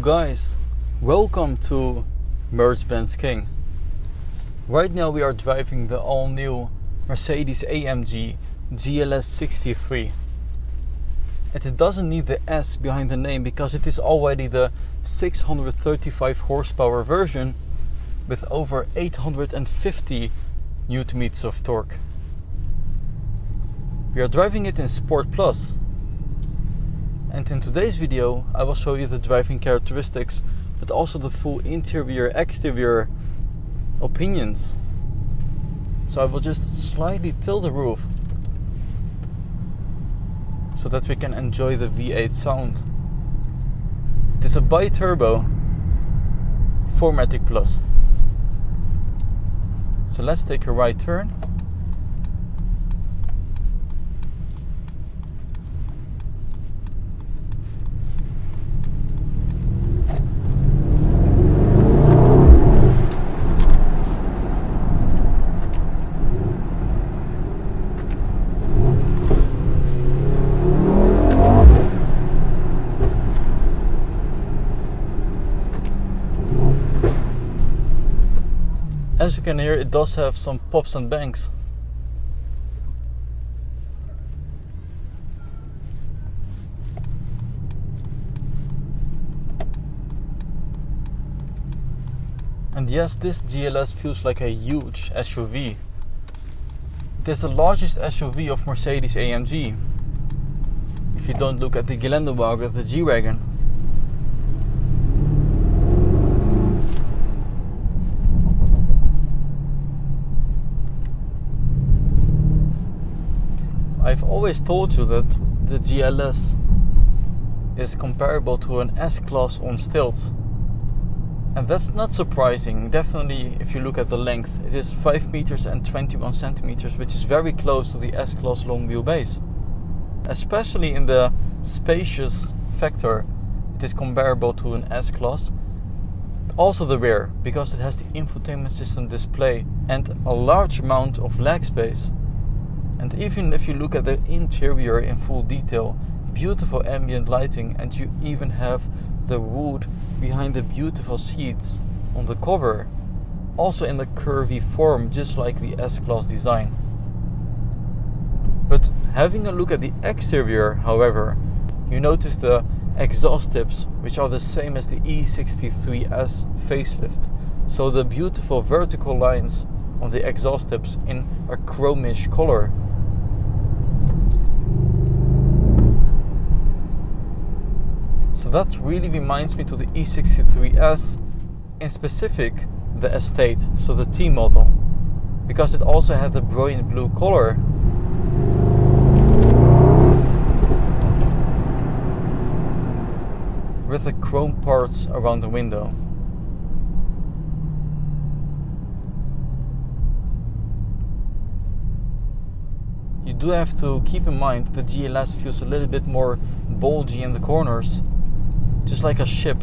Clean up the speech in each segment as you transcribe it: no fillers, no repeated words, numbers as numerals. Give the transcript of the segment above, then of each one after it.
guys, welcome to Mercedes-Benz King. Right now we are driving the all-new Mercedes AMG GLS 63. And it doesn't need the S behind the name because it is already the 635 horsepower version with over 850 Nm of torque. We are driving it in Sport Plus. And in today's video I will show you the driving characteristics, but also the full interior exterior opinions. So I will just slightly tilt the roof so that we can enjoy the V8 sound. It is a bi-turbo 4MATIC Plus. So let's take a right turn. As you can hear, it does have some pops and bangs. And yes, this GLS feels like a huge SUV. It is the largest SUV of Mercedes AMG. If you don't look at the Geländewagen, the G-Wagon. I've always told you that the GLS is comparable to an S-Class on stilts. And that's not surprising. Definitely if you look at the length. It is 5 meters and 21 centimeters, which is very close to the S-Class long wheelbase. Especially in the spacious factor, it is comparable to an S-Class. Also the rear, because it has the infotainment system display and a large amount of leg space. And even if you look at the interior in full detail, beautiful ambient lighting, and you even have the wood behind the beautiful seats on the cover, also in the curvy form, just like the S-Class design. But having a look at the exterior, however, you notice the exhaust tips, which are the same as the E63S facelift. So the beautiful vertical lines on the exhaust tips in a chromish color. So that really reminds me to the E63S, in specific the Estate, so the T model, because it also had the brilliant blue color. With the chrome parts around the window. You do have to keep in mind the GLS feels a little bit more bulgy in the corners, just like a ship.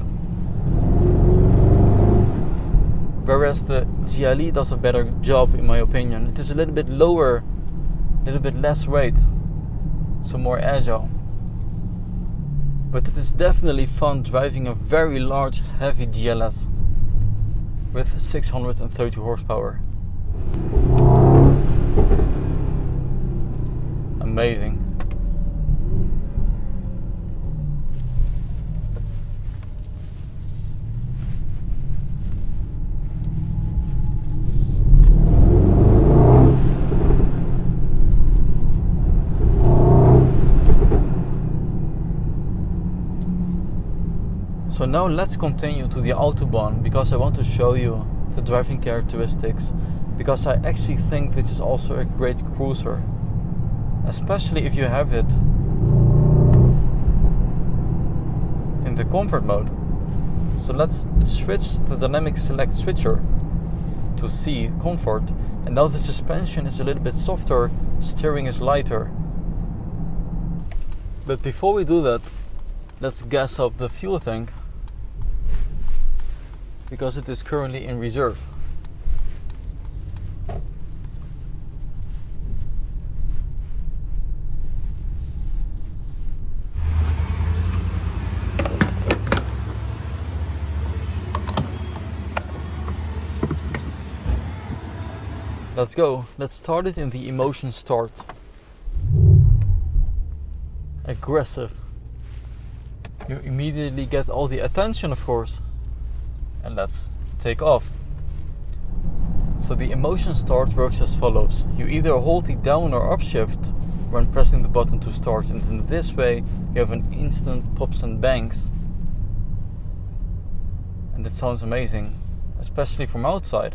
Whereas the GLE does a better job, in my opinion. It is a little bit lower, a little bit less weight, so more agile. But it is definitely fun driving a very large, heavy GLS with 630 horsepower. Amazing. So now let's continue to the Autobahn, because I want to show you the driving characteristics, because I actually think this is also a great cruiser, especially if you have it in the comfort mode. So let's switch the dynamic select switcher to C, comfort, and now the suspension is a little bit softer, steering is lighter. But before we do that, let's gas up the fuel tank, because it is currently in reserve. Let's go. Let's start it in the emotion start. Aggressive. You immediately get all the attention, of course. And let's take off. So the emotion start works as follows. You either hold the down or up shift when pressing the button to start, and in this way you have an instant pops and bangs. And it sounds amazing, especially from outside.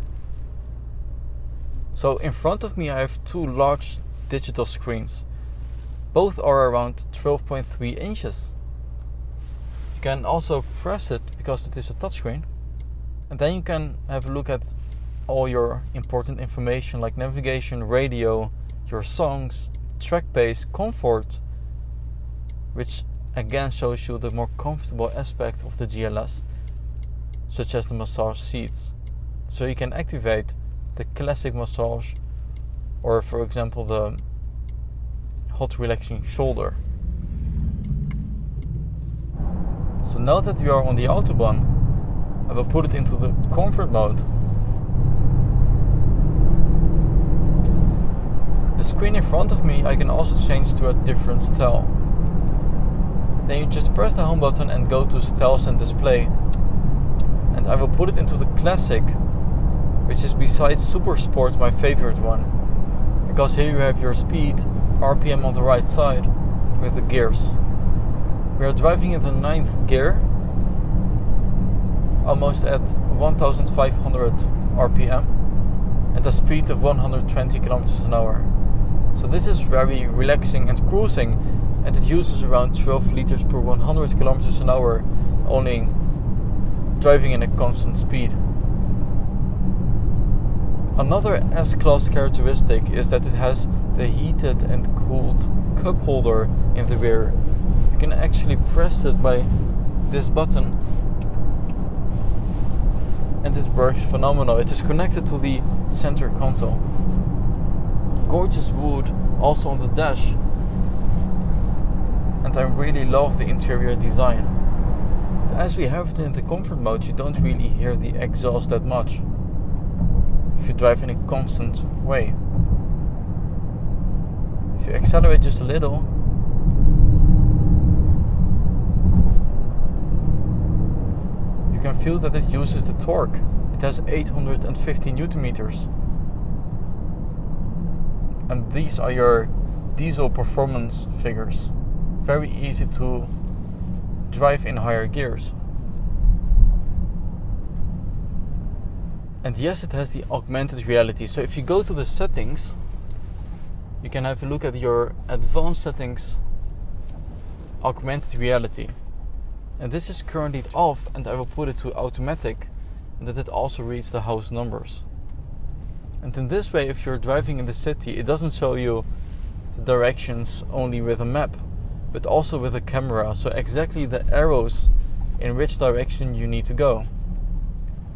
So in front of me I have two large digital screens. Both are around 12.3 inches. You can also press it because it is a touchscreen. And then you can have a look at all your important information like navigation, radio, your songs, track pace, comfort, which again shows you the more comfortable aspect of the GLS, such as the massage seats. So you can activate the classic massage or, for example, the hot relaxing shoulder. So now that we are on the Autobahn, I will put it into the comfort mode. The screen in front of me I can also change to a different style. Then you just press the home button and go to styles and display. And I will put it into the classic, which is besides Super Sport my favorite one. Because here you have your speed, RPM on the right side with the gears. We are driving in the 9th gear, almost at 1500 RPM at a speed of 120 kilometers an hour. So this is very relaxing and cruising, and it uses around 12 liters per 100 kilometers an hour, only driving in a constant speed. Another S-Class characteristic is that it has the heated and cooled cup holder in the rear. You can actually press it by this button and it works phenomenal. It is connected to the center console. Gorgeous wood also on the dash, and I really love the interior design. As we have it in the comfort mode, you don't really hear the exhaust that much if you drive in a constant way. If you accelerate just a little, you can feel that it uses the torque. It has 850 Newton meters. And these are your diesel performance figures. Very easy to drive in higher gears. And yes, it has the augmented reality. So if you go to the settings, you can have a look at your advanced settings, augmented reality. And this is currently off, and I will put it to automatic, and that it also reads the house numbers. And in this way, if you're driving in the city, it doesn't show you the directions only with a map, but also with a camera, so exactly the arrows in which direction you need to go.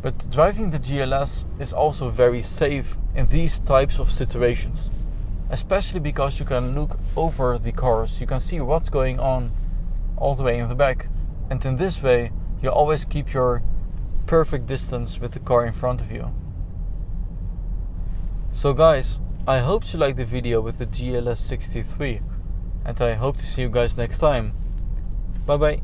But driving the GLS is also very safe in these types of situations, especially because you can look over the cars, you can see what's going on all the way in the back, and in this way you always keep your perfect distance with the car in front of you. So guys, I hope you liked the video with the GLS 63, and I hope to see you guys next time. Bye bye.